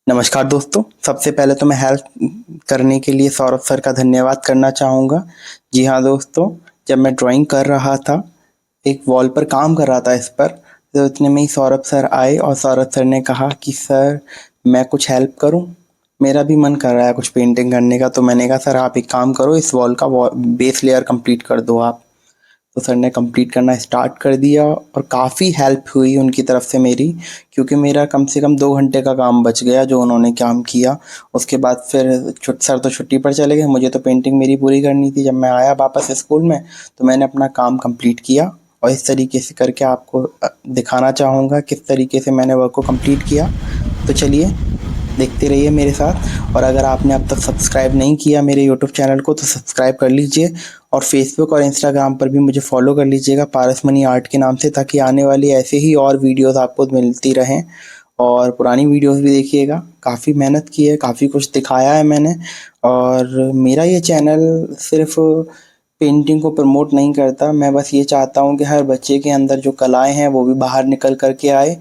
नमस्कार दोस्तों, सबसे पहले तो मैं हेल्प करने के लिए सौरभ सर का धन्यवाद करना चाहूँगा। जी हाँ दोस्तों, जब मैं ड्राइंग कर रहा था, एक वॉल पर काम कर रहा था इस पर, तो इतने में ही सौरभ सर आए और सौरभ सर ने कहा कि सर मैं कुछ हेल्प करूँ? मेरा भी मन कर रहा है कुछ पेंटिंग करने का। तो मैंने कहा सर आप एक काम करो, इस वॉल का बेस लेयर कंप्लीट कर दो आप। तो सर ने कंप्लीट करना स्टार्ट कर दिया और काफ़ी हेल्प हुई उनकी तरफ से मेरी, क्योंकि मेरा कम से कम 2 घंटे का काम बच गया जो उन्होंने काम किया। उसके बाद फिर सर तो छुट्टी पर चले गए, मुझे तो पेंटिंग मेरी पूरी करनी थी। जब मैं आया वापस स्कूल में तो मैंने अपना काम कंप्लीट किया और इस तरीके से करके आपको दिखाना चाहूँगा किस तरीके से मैंने वर्क को कंप्लीट किया। तो चलिए देखते रहिए मेरे साथ। और अगर आपने अब तक सब्सक्राइब नहीं किया मेरे यूट्यूब चैनल को तो सब्सक्राइब कर लीजिए और फेसबुक और इंस्टाग्राम पर भी मुझे फॉलो कर लीजिएगा पारस मनी आर्ट के नाम से, ताकि आने वाली ऐसे ही और वीडियोस आपको मिलती रहें। और पुरानी वीडियोस भी देखिएगा, काफ़ी मेहनत की है, काफ़ी कुछ दिखाया है मैंने। और मेरा ये चैनल सिर्फ पेंटिंग को प्रमोट नहीं करता, मैं बस ये चाहता हूँ कि हर बच्चे के अंदर जो कलाएँ हैं वो भी बाहर निकल कर के आए।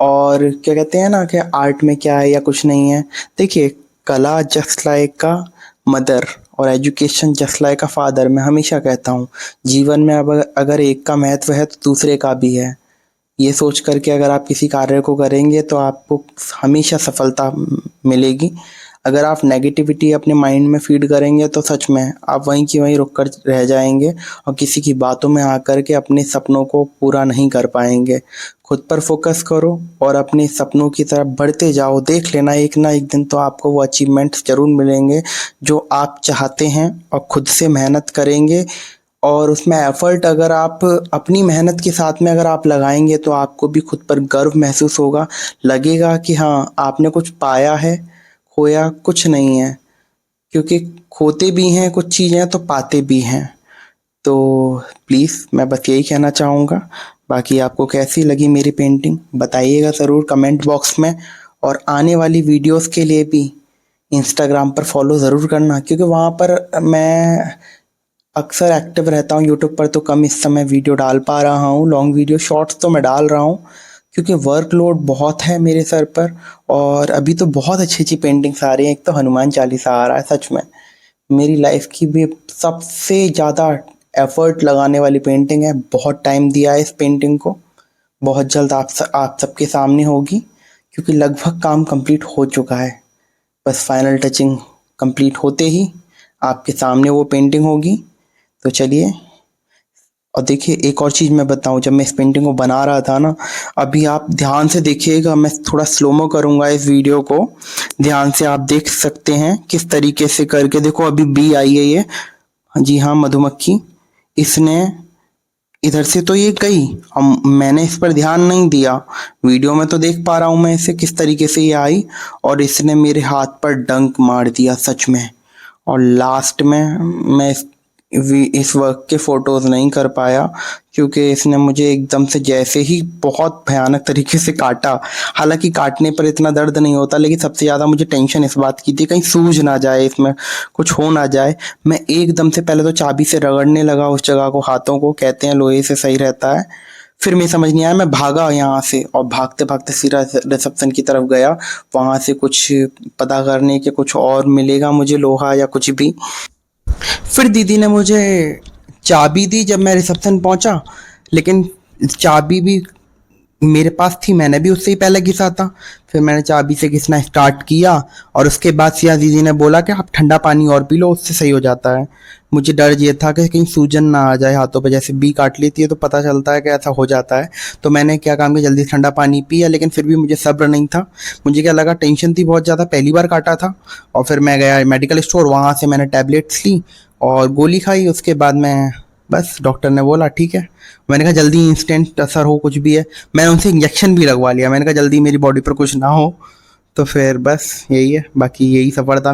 और क्या कहते हैं ना कि आर्ट में क्या है या कुछ नहीं है। देखिए, कला जस्ट लाइक अ मदर और education just like a father. मैं हमेशा कहता हूँ जीवन में अब अगर एक का महत्व है तो दूसरे का भी है। ये सोच करके अगर आप किसी कार्य को करेंगे तो आपको हमेशा सफलता मिलेगी। अगर आप नेगेटिविटी अपने माइंड में फीड करेंगे तो सच में आप वहीं की वहीं रुक कर रह जाएंगे और किसी की बातों में आकर के अपने सपनों को पूरा नहीं कर पाएंगे। खुद पर फोकस करो और अपने सपनों की तरफ बढ़ते जाओ। देख लेना एक ना एक दिन तो आपको वो अचीवमेंट्स ज़रूर मिलेंगे जो आप चाहते हैं। और खुद से मेहनत करेंगे और उसमें एफर्ट अगर आप अपनी मेहनत के साथ में अगर आप लगाएंगे तो आपको भी खुद पर गर्व महसूस होगा। लगेगा कि हाँ आपने कुछ पाया है, खोया कुछ नहीं है। क्योंकि खोते भी हैं कुछ चीज़ें तो पाते भी हैं। तो प्लीज़ मैं बस यही कहना चाहूँगा। बाकी आपको कैसी लगी मेरी पेंटिंग बताइएगा ज़रूर कमेंट बॉक्स में। और आने वाली वीडियोस के लिए भी इंस्टाग्राम पर फॉलो ज़रूर करना, क्योंकि वहाँ पर मैं अक्सर एक्टिव रहता हूँ। यूट्यूब पर तो कम इस समय वीडियो डाल पा रहा हूँ, लॉन्ग वीडियो शॉर्ट्स तो मैं डाल रहा हूँ क्योंकि वर्कलोड बहुत है मेरे सर पर। और अभी तो बहुत अच्छी अच्छी पेंटिंग्स आ रही हैं। एक तो हनुमान चालीसा आ रहा है, सच में मेरी लाइफ की भी सबसे ज़्यादा एफर्ट लगाने वाली पेंटिंग है। बहुत टाइम दिया है इस पेंटिंग को। बहुत जल्द आप सबके सामने होगी, क्योंकि लगभग काम कंप्लीट हो चुका है। बस फाइनल टचिंग कंप्लीट होते ही आपके सामने वो पेंटिंग होगी। तो चलिए, और देखिए एक और चीज़ मैं बताऊं, जब मैं इस पेंटिंग को बना रहा था ना, अभी आप ध्यान से देखिएगा, मैं थोड़ा स्लोमो करूंगा इस वीडियो को, ध्यान से आप देख सकते हैं किस तरीके से करके। देखो अभी बी आई है ये, जी हाँ मधुमक्खी, इसने इधर से तो ये गई, हम मैंने इस पर ध्यान नहीं दिया। वीडियो में तो देख पा रहा हूँ मैं इसे किस तरीके से ये आई और इसने मेरे हाथ पर डंक मार दिया सच में। और लास्ट में मैं इस वर्क के फोटोज नहीं कर पाया, क्योंकि इसने मुझे एकदम से जैसे ही बहुत भयानक तरीके से काटा। हालांकि काटने पर इतना दर्द नहीं होता, लेकिन सबसे ज़्यादा मुझे टेंशन इस बात की थी कहीं सूज ना जाए, इसमें कुछ हो ना जाए। मैं एकदम से पहले तो चाबी से रगड़ने लगा उस जगह को, हाथों को, कहते हैं लोहे से सही रहता है। फिर मैं समझ नहीं आया, मैं भागा यहाँ से और भागते भागते सीधा रिसेप्शन की तरफ गया। वहाँ से कुछ पता करने के कुछ और मिलेगा मुझे, लोहा या कुछ भी। फिर दीदी ने मुझे चाबी दी जब मैं रिसेप्शन पहुंचा, लेकिन चाबी भी मेरे पास थी, मैंने भी उससे ही पहले घिसा था। फिर मैंने चाबी से घिसना स्टार्ट किया और उसके बाद सिया दीदी ने बोला कि आप ठंडा पानी और पी लो, उससे सही हो जाता है। मुझे डर ये था कि कहीं सूजन ना आ जाए हाथों पे, जैसे बी काट लेती है तो पता चलता है कि ऐसा हो जाता है। तो मैंने क्या काम किया, जल्दी ठंडा पानी पिया, लेकिन फिर भी मुझे सब्र नहीं था। मुझे क्या लगा, टेंशन थी बहुत ज़्यादा, पहली बार काटा था। और फिर मैं गया मेडिकल स्टोर, वहाँ से मैंने टैबलेट्स ली और गोली खाई। उसके बाद मैं बस डॉक्टर ने बोला ठीक है। मैंने कहा जल्दी इंस्टेंट असर हो कुछ भी है। मैंने उनसे इंजेक्शन भी लगवा लिया, मैंने कहा जल्दी मेरी बॉडी पर कुछ ना हो। तो फिर बस यही है, बाकी यही सफ़र था।